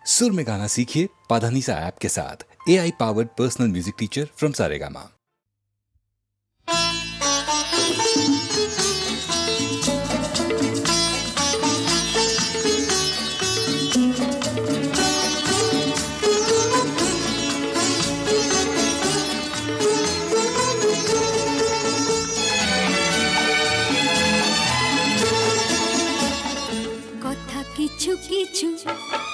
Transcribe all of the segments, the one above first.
सुर में गाना सीखिए पाधानीसा ऐप के साथ। AI powered personal music teacher from Saregama. কিছু কিছু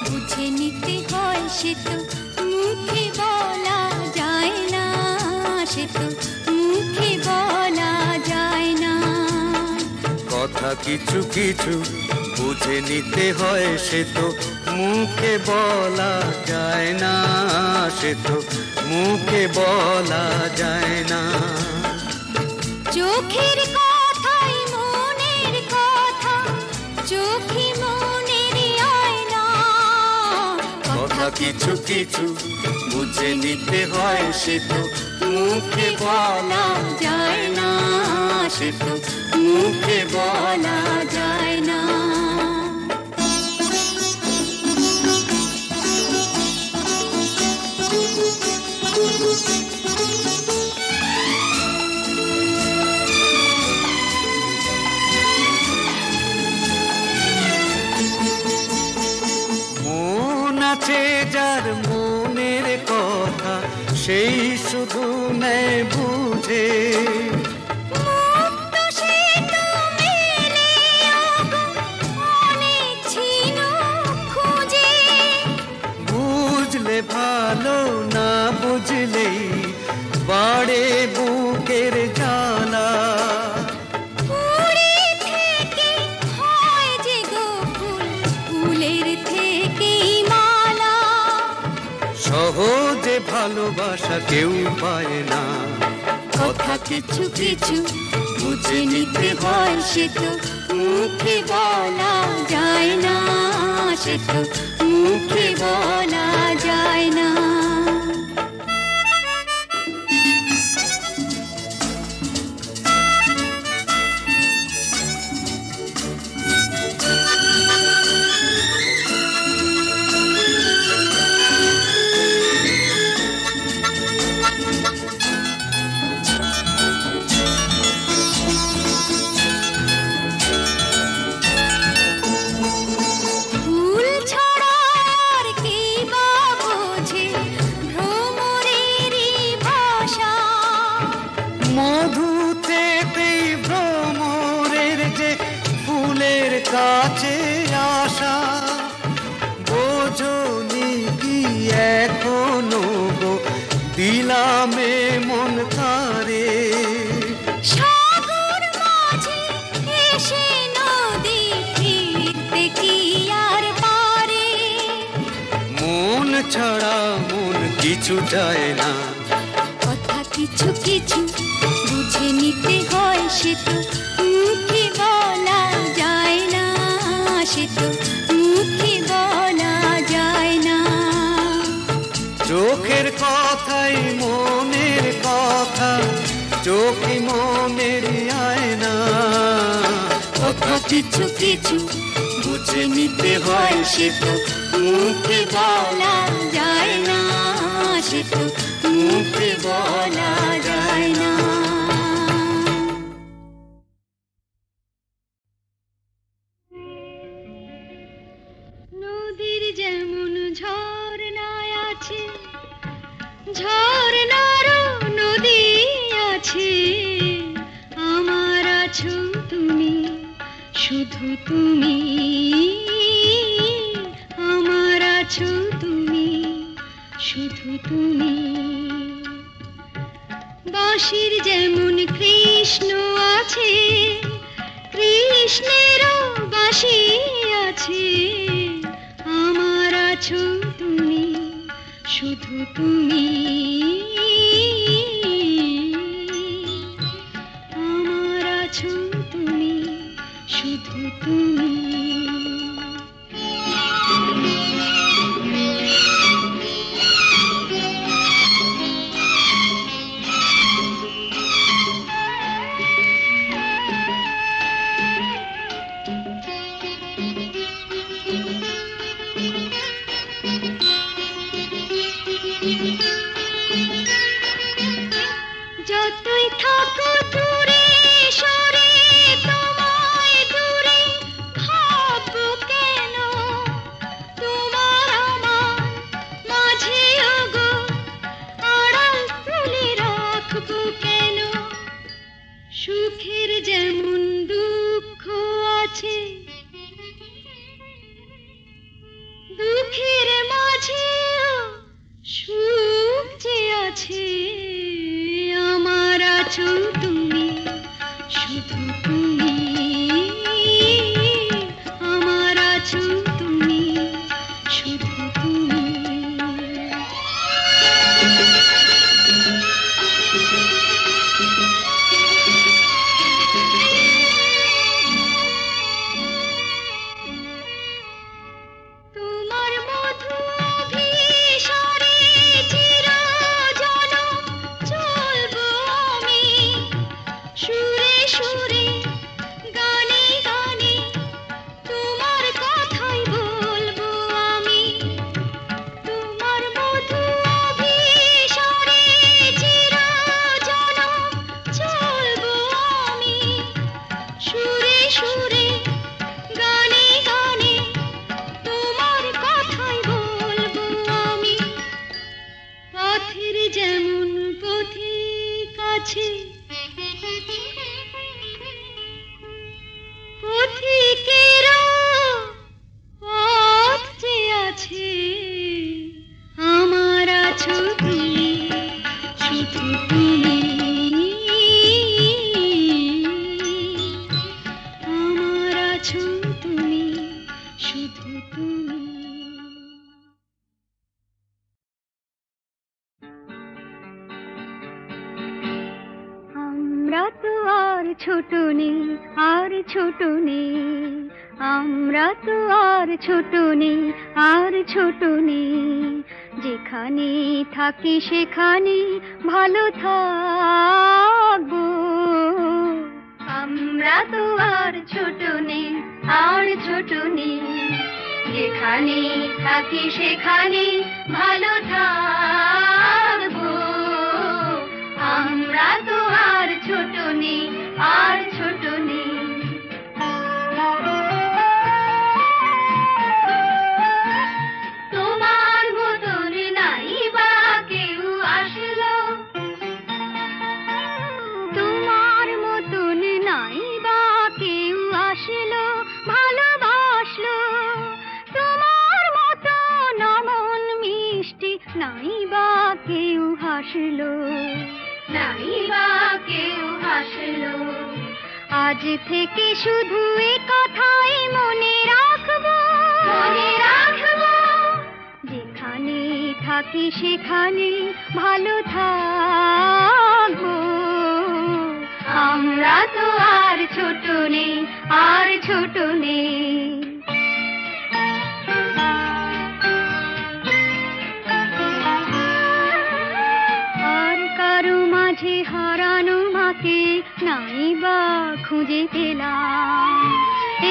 বুঝে নিতে হয়, সে তো মুখে বলা যায় না, সে তো মুখে বলা যায় না। কথা কিছু কিছু বুঝে নিতে হয়, সে তো মুখে বলা যায় না, সে তো মুখে বলা যায় না। চোখের কথাই মনের কথা, চোখে কিছু কিছু বুঝে নিতে হয়, সে তো মুখে বলা যায় না, সে তো মুখে বলা যায় না। যার মনের কথা সেই শুধু নেয় বুঝে, বুঝলে ভালো, না বুঝলেই বাড়ে বুকের জ্বালা। সহজে ভালোবাসা কেউ পায় না। কথা কিছু কিছু বুঝে নিতে হয়, সে তো মুখে বলা যায় না, সে তো মুখে বলা যায় না। কাছে আসা বোঝনি কি এখনো গো, দিলামে মন তারে। সাগর মাঝে এসে নদী ফিরতে কি আর পারে, মন ছাড়া মন কিছু যায় না। কথা কিছু কিছু বুঝে নিতে হয়, সে তো মুখে বলা যায় না, সে তো মুখে বলা যায় না। চোখের কথাই মনের কথা, চোখে মনের আয়না। কথা কিছু কিছু বুঝে নিতে হয়, সে তো মুখে বলা যায় না, সে তো মুখে বলা যায় না। নদীর যেমন ঝর্ণায় আছে, ঝর্ণারও নদী আছে, আমার আছো তুমি, শুধু তুমি, আমার আছো তুমি, শুধু তুমি। বাঁশির যেমন কৃষ্ণ আছে, কৃষ্ণেরও বাঁশি আছে, আমার আছো তুমি, শুধু তুমি, আমার আছো তুমি, শুধু তুমি। কাছে আমার আছো তুমি, শুধু তুমি আমার আছো তুমি, শুধু তুমি। তোমার মধু অভিসারে চিরজনম চলবো আমি, সুরে সুরে গানে গানে তোমার কথাই বলবো আমি। তোমার মধু অভিসারে চিরজনম চলবো আমি, সুরে সুরে গানে গানে তোমার কথাই বলবো আমি। পথের যেমন পথিক আছে, পথিকেরও পথ যে আছে, আমার আছো তুমি, শুধু তুমি আমার আছো তুমি, শুধু তুমি। আমরা তো আর ছোট নেই, আর ছোট নেই, আমরা তো আর ছোট নেই, আর ছোট নেই, যেখানে থাকি সেখানে ভালো থাকবো। আমরা তো আর ছোট নেই, আর ছোট নেই, যেখানে থাকি সেখানে ভালো থাকবো। আমরা তো আর ছোট নেই, আর ছোট নেই। তোমার মতন নাই বা কেউ আসলো, তোমার মতন নাই বা কেউ আসলো, ভালোবাসলো। তোমার মতন অমন মিষ্টি নাই বা কেউ হাসলো, নাই বা কেউ হাসলো। আজ থেকে শুধু এ কথাই মনে রাখবো, মনে রাখবো, যেখানে থাকি সেখানে ভালো থাকবো। আমরা তো আর ছোট নেই, আর ছোট নেই। আর কারো মাঝে হারানো মাকে নাই বা খুঁজে পেলাম,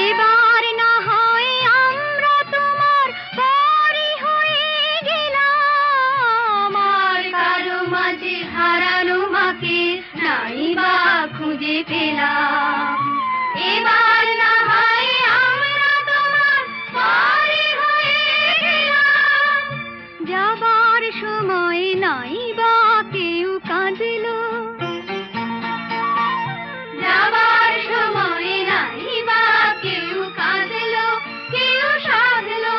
এবার না হয় আমরা তোমার পরই হয়ে গেলাম। আর কারো মাঝে হারানো মাকে নাই বা খুঁজে পেলাম, এবার না হয় আমরা তোমার পরই হয়ে গেলাম। যাবার সময় নাই বা কেউ কাঁদলো, যাবার সময় নাই বা কেউ কাঁদলো, কেউ সাধলো।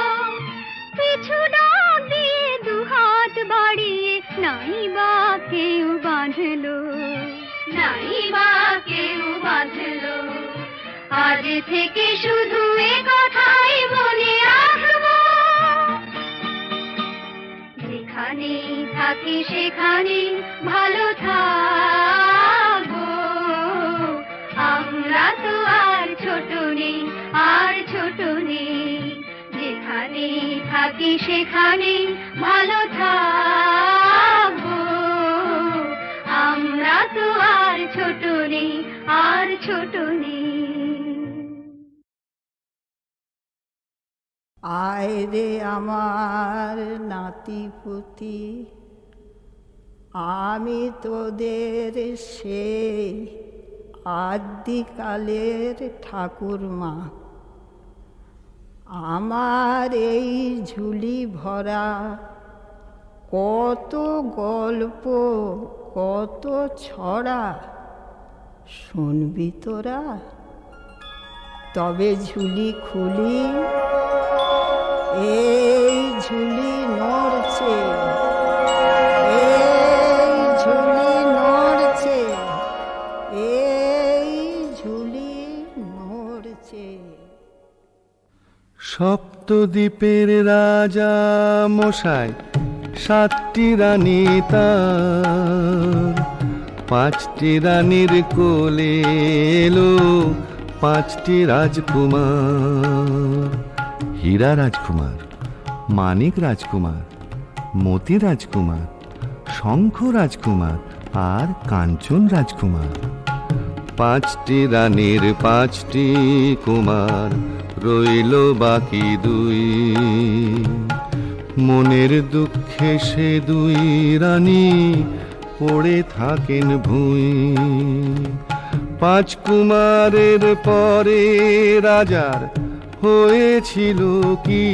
পিছু ডাক দিয়ে দুহাত বাড়িয়ে নাই বা কেউ বাঁধলো, নাই বা কেউ বাঁধলো। আজ থেকে শুধু এ কথাই মনে রাখবো, যেখানে থাকি সেখানে ভালো থাকবো। আমরা তো আর ছোট নেই, আর ছোট নেই, যেখানে থাকি সেখানে ভালো থাকবো। আমরা তো আর ছোট নেই, আর ছোট নেই। আয় রে আমার নাতিপুতি, আমি তোদের সেই আদিকালের ঠাকুরমা। আমার এই ঝুলি ভরা কত গল্প, কত ছড়া শুনবি তোরা? তবে ঝুলি খুলি, এই ঝুলি নড়ছে, এই দ্বীপের রাজা মশাই, 7টি রানী তার। 5টি রানীর কোলে এলো 5টি রাজকুমার। হীরা রাজকুমার, মানিক রাজকুমার, মতি রাজকুমার, শঙ্খ রাজকুমার আর কাঞ্চন রাজকুমার। 5টি রানীর 5টি কুমার, রইল বাকি 2। মনের দুঃখে সে 2 রানী পড়ে থাকেন ভুঁই। 5 কুমারের পরে রাজার হয়েছিল কি?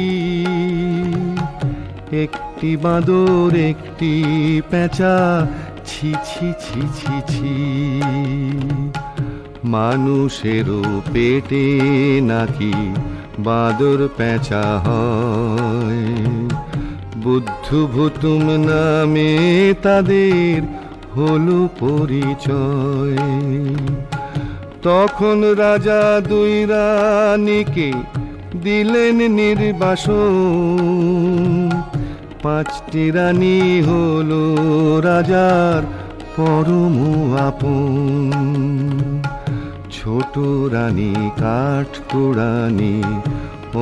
একটি বাঁদর, একটি পেঁচা, ছি ছি ছি ছি ছি। মানুষেরও পেটে নাকি বাঁদর পেঁচা হয়। বুদ্ধু ভুতুম নামে তাদের হলো পরিচয়। তখন রাজা 2 রানীকে দিলেন নির্বাসন। 5টি রানী হলো রাজার পরম আপন। ছোট রানী কাঠকুড়ানি,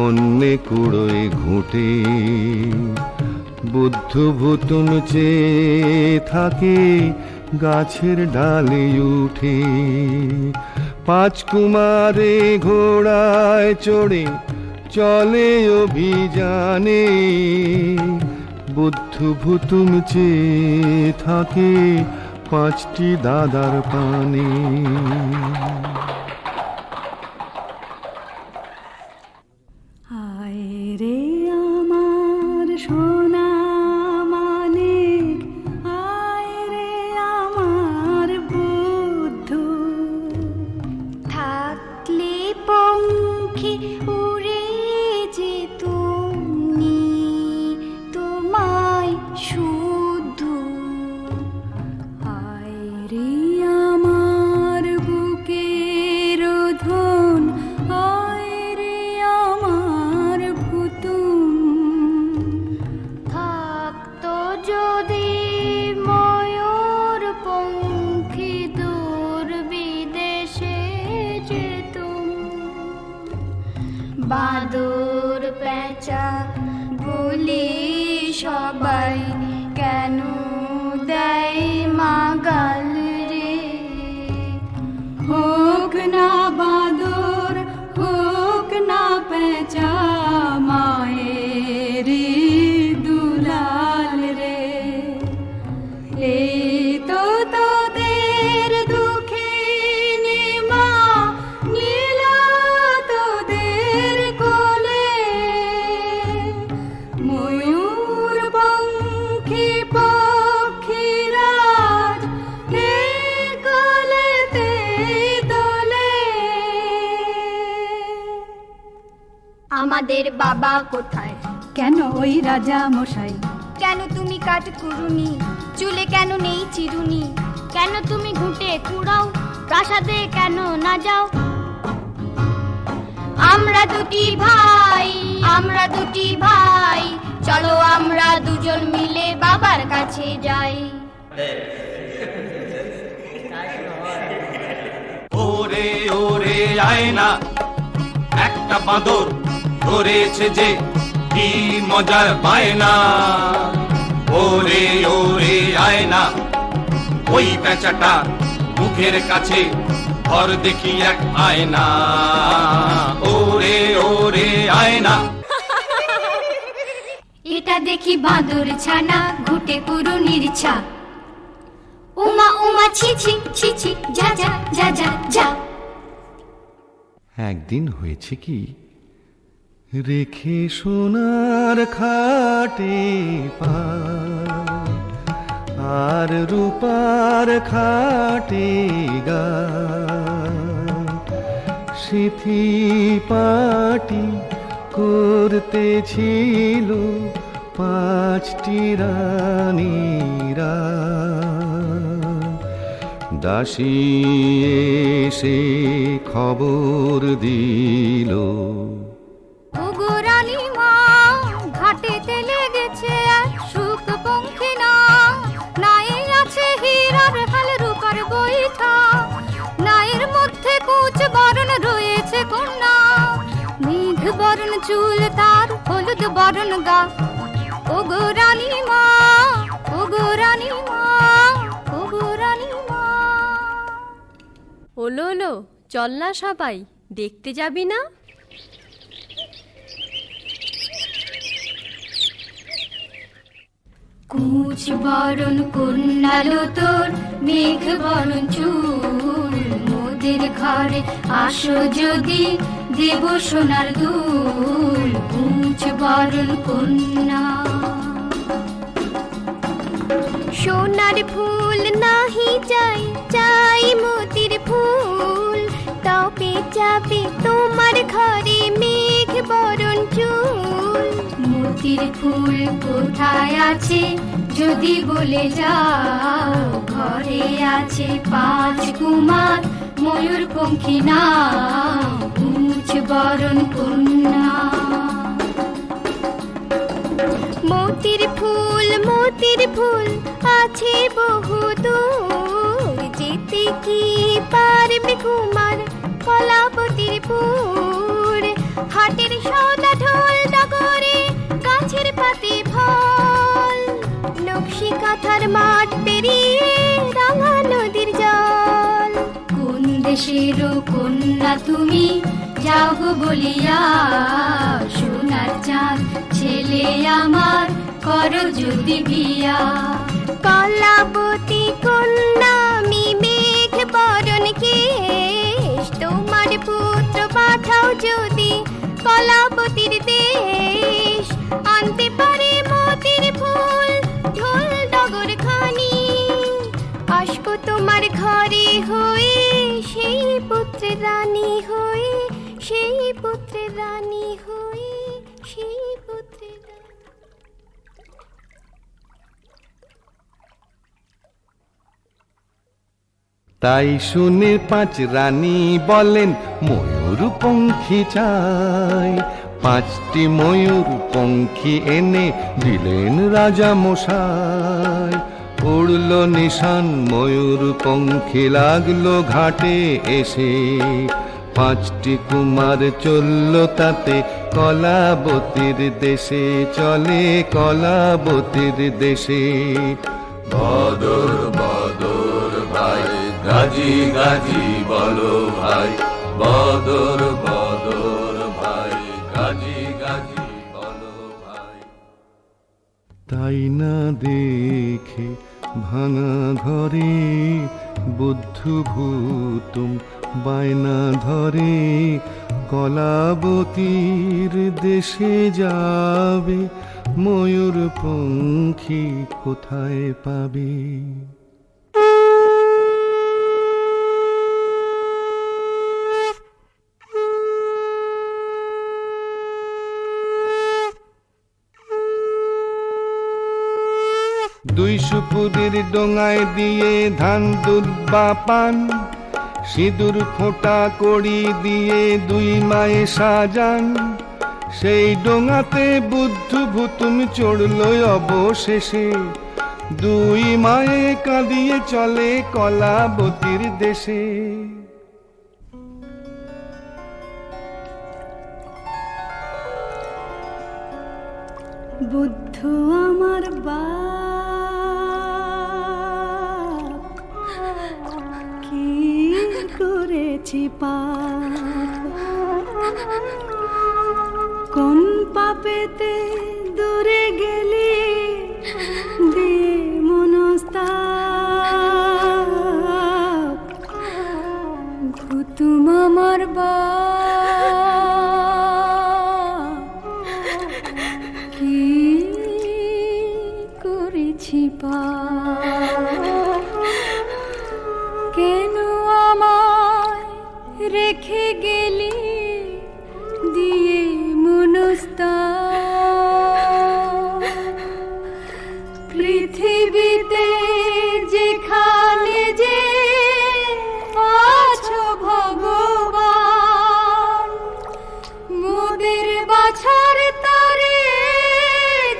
অন্যে কুড়োয় ঘুঁটে। বুদ্ধু ভুতুম চেয়ে থাকে গাছের ডালে উঠে। 5 কুমারে ঘোড়ায় চড়ে চলে অভিযানে। বুদ্ধু ভুতুম চেয়ে থাকে 5টি দাদার পানে। আয় রে আমার সোনা মানিক, আয় রে আমার বুদ্ধু। থাকলে পঙ্খী উড়ে যেতুমনি তোমায় শুধু। আয় রে আমার বুকের ধন, আয় রে আমার ভুতুম। থাকতো যদি ময়ূর পঙ্খী দূর বিদেশে যেতুম। বাদর পেঁচা বলি সবাই কেন দেয় মাগাল রে। হোক না বাদর, হোক না পেঁচা, মায়ের দুলাল রে। এই তো তোদের দুঃখিনী মা, নীল তোদের কোলে। ময়ূর পঙ্খী পক্ষীরাজ এই কোলেতে তোলে। আমাদের বাবা কোথায়? কেন ওই রাজা মশাই? কেন তুমি কাঠ কুড়ুনি? চুলে কেন নেই চিরুনি? কেন তুমি ঘুঁটে কুড়াও? প্রাসাদে কেন না যাও? আমরা 2টি ভাই, আমরা 2টি ভাই, চলো আমরা দুজন মিলে বাবার কাছে যাই। ওরে ওরে আয় না, একটা বাঁদর ধরেছে যে কি মজার বায়না। ওরে ওরে আয় না, ওই পেঁচাটা মুখের কাছে ধর দেখি এক আয়না। ওরে ওরে আয় না। এটা দেখি বাঁদর ছানা, ঘুটে কুড়ুনির ছা। উমা উমা ছি ছি ছি ছি, যা যা যা যা যা। একদিন হয়েছে কি, রেখে সোনার খাটে পা, আর রূপার খাটে গা, সিথি পাটি করতেছিল 5টি রানীরা। দাসী এসে খবর দিল, ওগো রানী মা, চুল তার হলুদ বরণ গা, ওগো রানী মা, ওগো রানী মা, ওগো রানী মা। ওলো ওলো, চল না সবাই, দেখতে যাবি না? কুচ বরণ কন্যালো তোর, মেঘ বরণ চুল, মোদের ঘরে আসো যদি দেব সোনার দুল। কুচ বরণ কন্যা, সোনার ফুল নাহি চাই, চাই মতির ফুল। তবে যাবে তোমার ঘরে মেঘ বরণ চুল। মোতির ফুল কোথায় আছে যদি বলে যাও, ঘরে আছে 5 কুমার ময়ূর পঙ্খী নাও। কুচ বরণ কন্যা, মতির ফুল আছে বহু দূর। যেতে কি পারবে কুমার কলাবতীর পুর। হাটের সৌদা ঢোল ডগরে, গাছের পাতে ফল। নকশি কাঁথার মাঠ পেরিয়ে রাঙা নদীর জল। কোন দেশের কন্যা তুমি, যাও গো বলিয়া, সোনার চাঁদ ছেলে আমার করো যদি বিয়া। কলাবতী কন্যা আমি, মেঘ বরণ কেশ। তোমার পুত্র পাঠাও যদি কলাবতীর দেশ। আনতে পারে মতির ফুল, ঢোল ডগর খানি। আসবো তোমার ঘরে হয়ে, সেই পুত্রের রানী হয়ে, সেই পুত্রের রানী হয়ে, সেই পুত্রের রানী। তাই শুনে 5 রানী বলেন ময়ূর পঙ্খী চাই। 5টি ময়ূর পঙ্খী এনে দিলেন রাজা মশাই। উড়ল নিশান ময়ূর পঙ্খী, লাগলো ঘাটে এসে। 5টি কুমার চলল তাতে, কলাবতীর দেশে চলে, কলাবতীর দেশে। বদর বদর ভাই, গাজি গাজি বলো ভাই। বদর বদর ভাই, গাজি গাজি বলো ভাই। তাই না দেখে ভাঙা ঘরে, বুদ্ধু ভূতুম বায়না ধরে। কলাবতীর দেশে যাবে, ময়ূর পঙ্খী কোথায় পাবে? দুই সুপুরির ডোঙায় দিয়ে ধান দুধ বা পান, সিঁদুর ফোঁটা কড়ি দিয়ে 2 মায়ে সাজান। সেই ডোঙাতে বুদ্ধু ভূতুম চড়ল অবশেষে। 2 মায়ে কাঁদিয়ে চলে কলাবতীর দেশে। বুদ্ধ আমার বাপ, কি করেছি পাপ। কোন পাপেতে দূরে গেলি দে মনস্তাপ। ভূতুম আমার কি করেছি কেন আমায় রেখে গেলি দিয়ে মনস্তাপ। পৃথিবীতে যেখানে যে আছো ভগবান, মোদের বাছার তারে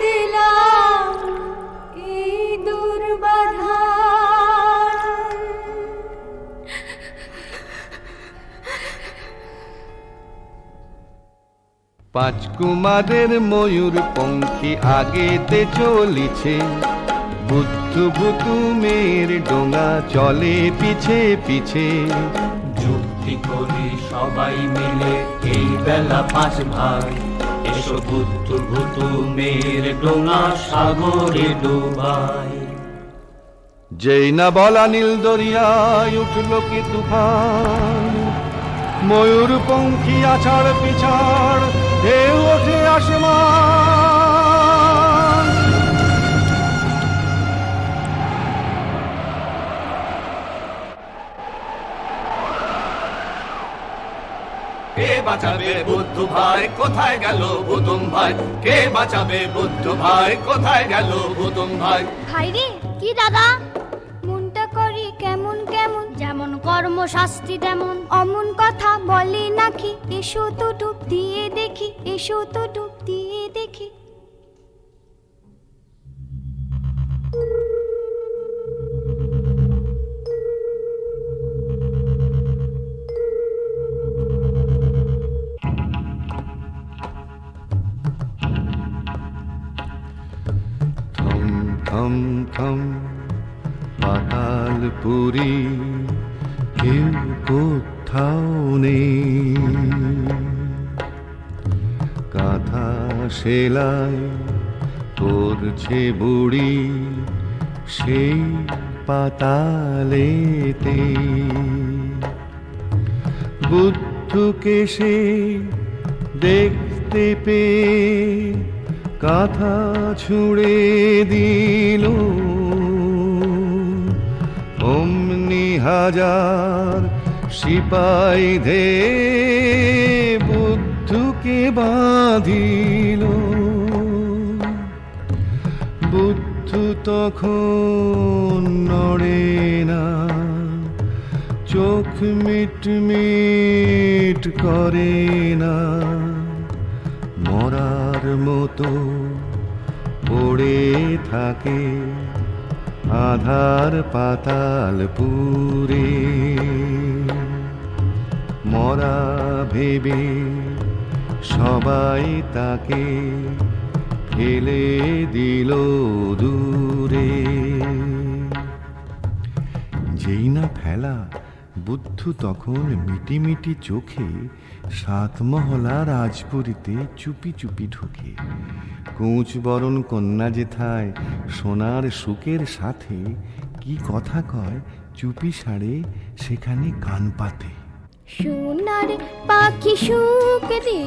দিলাম এই দুর্বার। পাঁচ কুমারের ময়ূর পঙ্খী আগেতে চলিছে, বুদ্ধু ভুতু মেয়ের ডোঙা চলে পিছে পিছে। যুক্তি করি সবাই মিলে এই বেলা পাঁচ ভাই, এসো বুদ্ধু ভুতু মেয়ের ডোঙা সাগরে ডুবাই। যেই না বলা নীল দরিয়ায় উঠল কি তুফান, ময়ূর পঙ্খী আছাড় পিছাড় ঢেউ ওঠে আসমান। কে বাঁচাবে বুদ্ধু ভাই, কোথায় গেল বুতুম ভাই? কে বাঁচাবে বুদ্ধু ভাই, কোথায় গেল বুতুম ভাই? ভাই রে কি দাদা, মনটা করি কেমন কেমন, যেমন কর্মশাস্ত্রী তেমন অমন কথা বলে নাকি। এসো তো ডুব দিয়ে দেখি, এসো তো ডুব দিয়ে দেখি। থম থম থম পাতালপুরি, কেউ কোথাও নেই। কাঁথা সেলাই করছে বুড়ি সেই পাতালেতে। বুদ্ধকে সে দেখতে পেয়ে কাঁথা ছুঁড়ে দিল, অমনি হাজার সিপাই ধে বুদ্ধকে বাঁধিল। বুদ্ধ তখন নড়ে না, চোখ মিট মিট করে না, মরার মতো পড়ে থাকে আধার পাতালপুরে। মরা ভেবে সবাই তাকে ফেলে দিল দূরে। যেই না ফেলা, বুদ্ধ তখন মিটিমিটি চোখে সাতমহলা রাজপুরীতে চুপি চুপি ঢোকে। কোঁচ বরণ কন্যা যেথায় সোনার সুখের সাথে কি কথা কয় চুপি সারে সেখানে কান পাতে। সোনার পাখি সুখ দে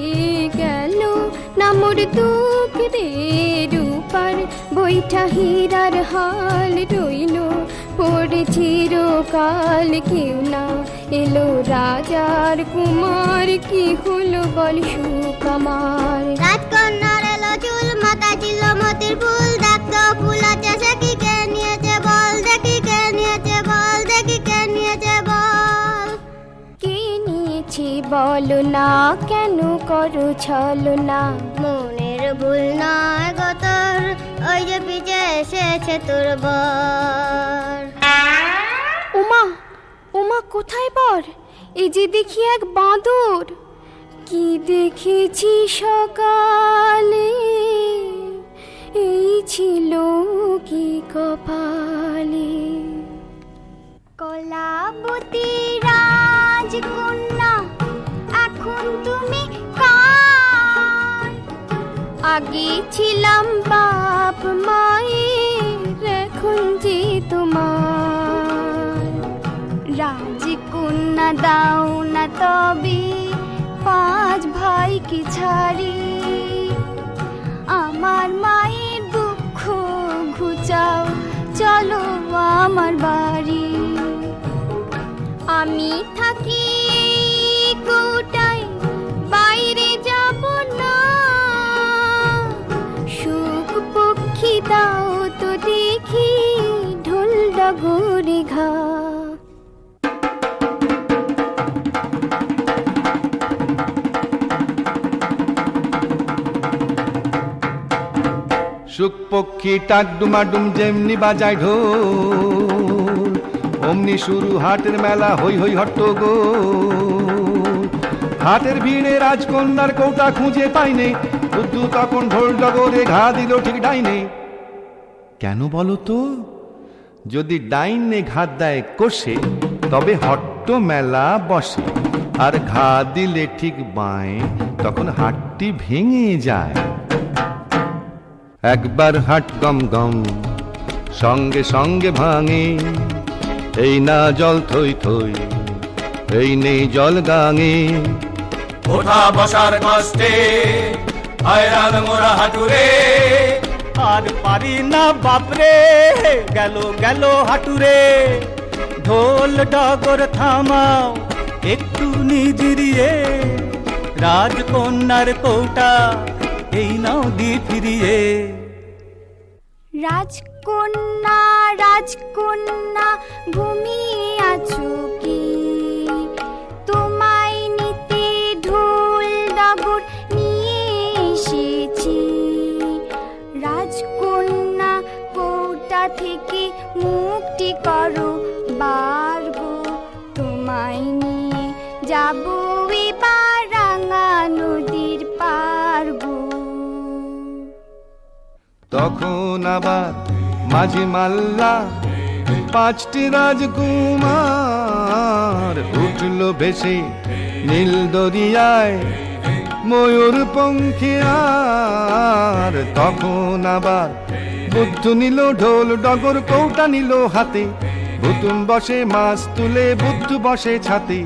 গেল, নামর দুঃখ দে রূপার বৈঠা হীরার হাল রইল পড়ে চিরকাল। কেউ না এলো রাজার কুমার, কি হলো বল সুখ আমার। রাজকন্যার এলো চুল, মাথা ছিল মতির ফুল, দেখতো ফুল আছে সে কি কে নিয়েছে বল, দেখি কে নিয়েছে বল, দেখি কে নিয়েছে বল। কে নিয়েছি বলো না, কেন করো ছলো না। মনের ভুল নয় গো তোর, ওই যে পিছে এসেছে তোর বর। ওমা ওমা কোথায় বর, এই যে দেখি এক বাঁদর। কি দেখেছি সকালে, এই ছিল কি কপালে। কলাবতী রাজকন্যা এখন তুমি কার, আগে ছিলাম বাপ মায়ের এখন যে তোমার। রাজকন্যা দাও না তবে পাঁচ ভাইকে ছাড়ি, আমার মায়ের দুঃখ ঘুচাও চলো আমার বাড়ি। আমি থাকি কোটায় বাইরে যাব না, সুখ পক্ষী দাও তো দেখি ঢোল ডগরে ঘা। সুখ পক্ষী টাক ডুমাডুম যেমনি বাজায় ঢোল, অমনি শুরু হাটের মেলা হই হই হট্টগোল। হাটের ভিড়ে রাজকন্যার কৌটা খুঁজে পাইনে, বুদ্ধু তখন ঢোল ডগরে ঘা দিল ঠিক ডাইনে। কেন বলো তো? যদি ডাইনে ঘাত দেয় কষে, তবে হট্ট মেলা বসে, আর ঘা দিলে ঠিক বাঁয়ে, তখন হাটটি ভেঙে যায়। একবার হাট গম গম, সঙ্গে সঙ্গে ভাঙে, এই না জল থই থই, এই নেই জল গাঙে। ওঠা বসার কষ্টে হয়রান মোরা হাঁটুরে, আর পারি না বাপরে, গেল গেল হাঁটুরে। ঢোল ডগর থামাও একটু নিজিরিয়ে, রাজকন্যার কৌটা এই নাও দি ফিরিয়ে। রাজকন্যা রাজকন্যা ঘুমিয়ে আছো কি? তোমায় নিতে ঢোল ডগর নিয়ে এসেছি। রাজকন্যা কৌটা থেকে মুক্তি করো বার গো, তোমায় নিয়ে যাবো এবার রাঙা নদীর পার গো। তখন আবার মাঝি মাল্লা পাঁচটি রাজকুমার উঠল ভেসে নীল দরিয়ায় ময়ূর পঙ্খী। আর তখন আবার বুদ্ধু নিল ঢোল ডগর কৌটা নিল হাতে, ভুতুম বসে মাছ তুলে বুদ্ধু বসে ছাতে।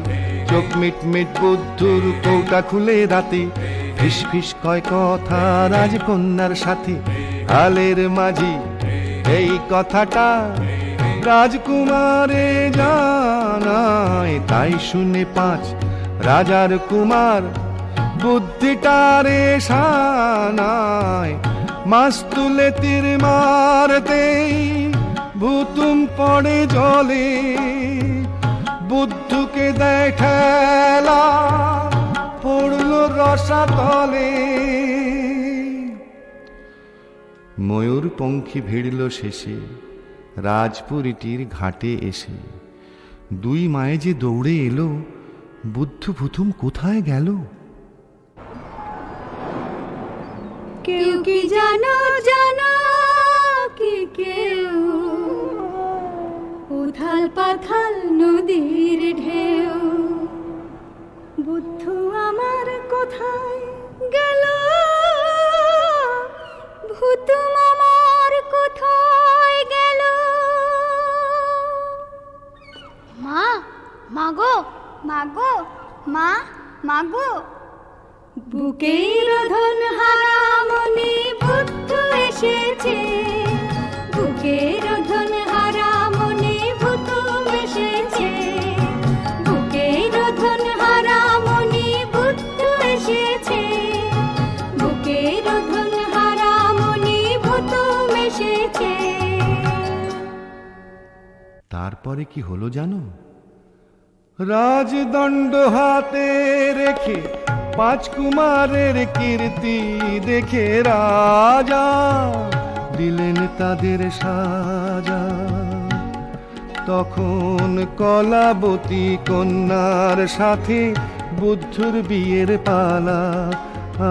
চোখ মিট মিট বুদ্ধুর কৌটা খুলে রাতে, ফিস ফিস কয় কথা রাজকন্যার সাথে। হালের মাঝি এই কথাটা রাজকুমারে জানায়, তাই শুনে পাঁচ রাজার কুমার বুদ্ধিটারে সানায়। মাছ তুলে তীর মারতেই ভুতুম পড়ে জলে, বুদ্ধুকে দেয় ঠেলা পড়ল রসাতলে। ময়ূর পঙ্খী ভিড়ল শেষে রাজপুরীটির ঘাটে এসে। দুই মায়ে যে দৌড়ে এলো, বুদ্ধু ভুতুম কোথায় গেল? কেউ কি জানো জানো কি কেউ? উথাল পাথাল নদীর ঢেউ, বুদ্ধু আমার কোথায় গেল? ভুতুম আমার কোথায় গেল? মা মাগো মাগো মা মাগো। বুকের ধন হারা মনে বুদ্ধু এসেছে, বুকের ধন হারা মনে ভুতুম এসেছে। বুকের ধন হারা মনে বুদ্ধু এসেছে, বুকের ধন হারা মনে ভুতুম এসেছে। তারপরে কি হলো জানো? রাজদণ্ড হাতে রেখে পাঁচ কুমারের কীর্তি দেখে রাজা দিলেন তাদের সাজা। তখন কলাবতী কন্যার সাথে বুদ্ধুর বিয়ের পালা,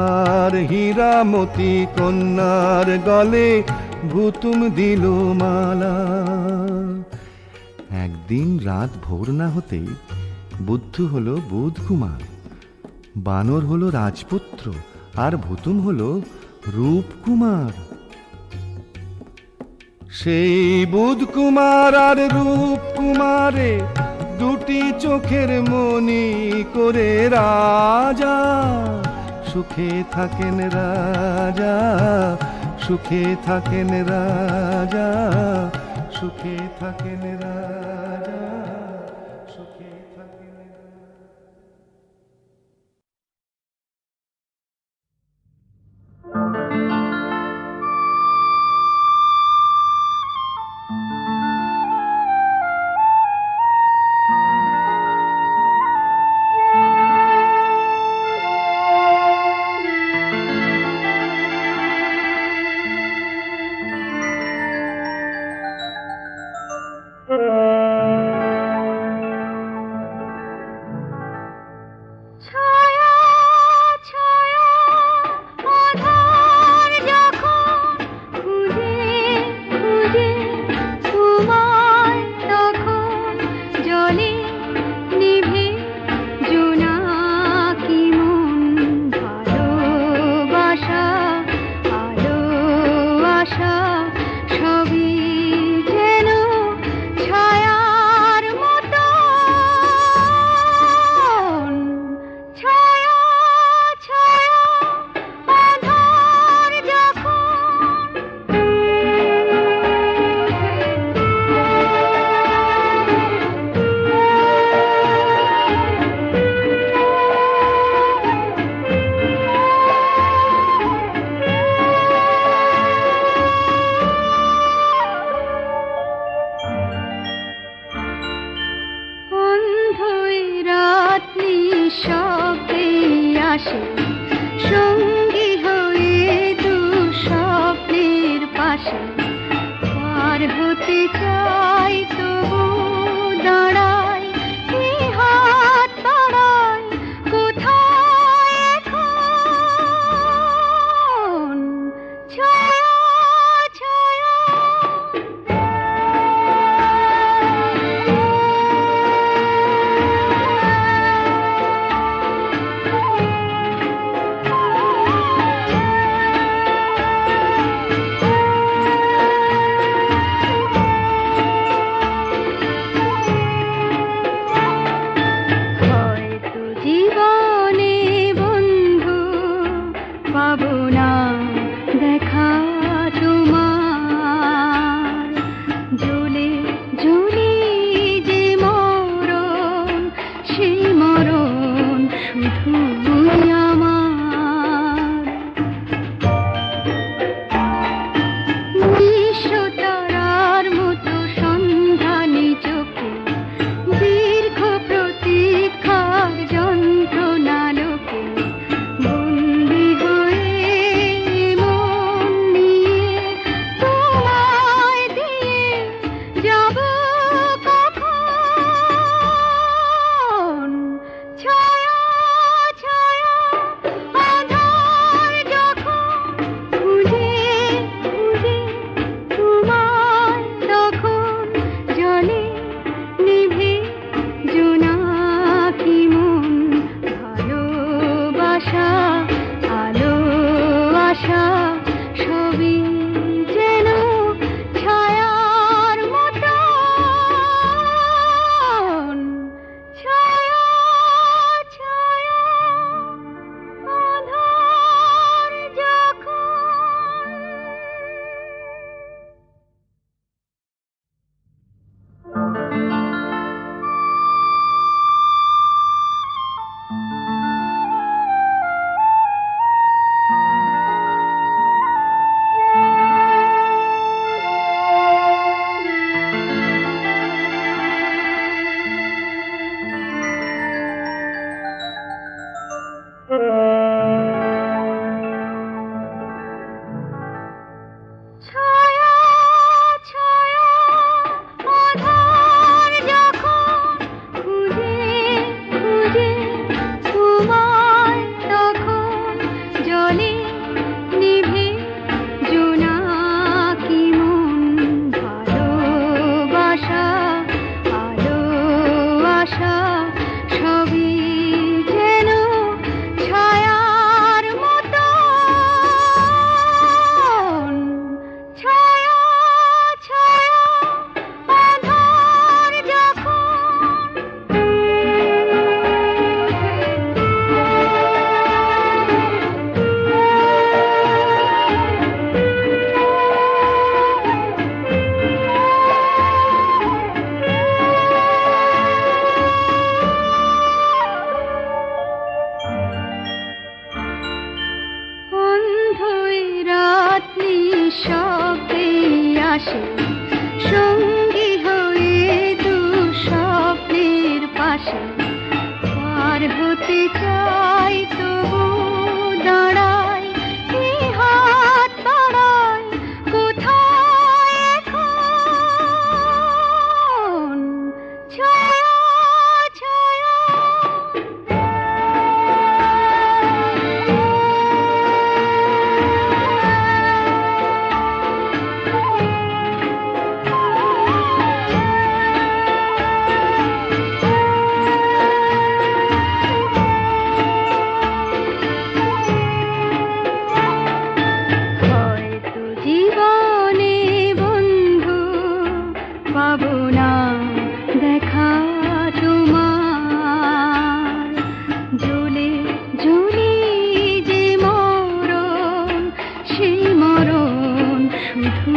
আর হীরামতি কন্যার গলে ভুতুম দিল মালা। একদিন রাত ভোর না হতেই বুদ্ধু হলো বুধ কুমার, বানর হলো রাজপুত্র, আর ভুতুম হলো রূপকুমার। সেই বুধ কুমার আর রূপকুমারে দুটি চোখের মনি করে রাজা সুখে থাকেন রাজা, সুখে থাকেন রাজা, সুখে থাকেন রাজা, সুখে থাকেন রাজা। ভালোবাসা সবই যেন ছায়ার মতো ছায়া ছায়া আধার অন্ধই রাত নিঃশব্দে আসে সঙ্গী হয়ে দু স্বপ্নের পাশে পার হতে চাই তবু দাঁড়াই এই হাত বাড়াই কোথায় এখন ছায়া ছায়া হয়তো জীবনে বন্ধু পাবো না দেখা তোমার জ্বলে জ্বলে যে মরণ সেই মরণ শুধু আমার নিঃস্বতারার মতো সন্ধানী চোখে দীর্ঘ প্রতীক্ষার যন্ত্রণা লোকে বন্দি হয়ে মন নিয়ে তোমায় দিয়ে যাব কখন ছায়া ছায়া আধার যখন খুঁজে খুঁজে তোমায় তখন জলে নিভে জোনাকি মন ভালোবাসা আলো আশা সবই যেন ছায়ার মতো ছায়া ছায়া আধার যখন ছায়া ছায়া আধার যখন খুঁজে খুঁজে তোমায় তখন জলে নিভে জোনাকি মন ভালোবাসা আলো আশা সবই যেন ছায়ার মতো ছায়া ছায়া আধার যখন অন্ধই রাত নিঃশব্দে আসে সঙ্গী হয়ে দু স্বপ্নের পাশে পার হতে চাই তবু দাঁড়াই এই হাত বাড়াই কোথায় এখন ছায়া ছায়া ছায়া পাবো না দেখা তোমার। জ্বলে জ্বলে যে মরণ, সেই মরণ শুধু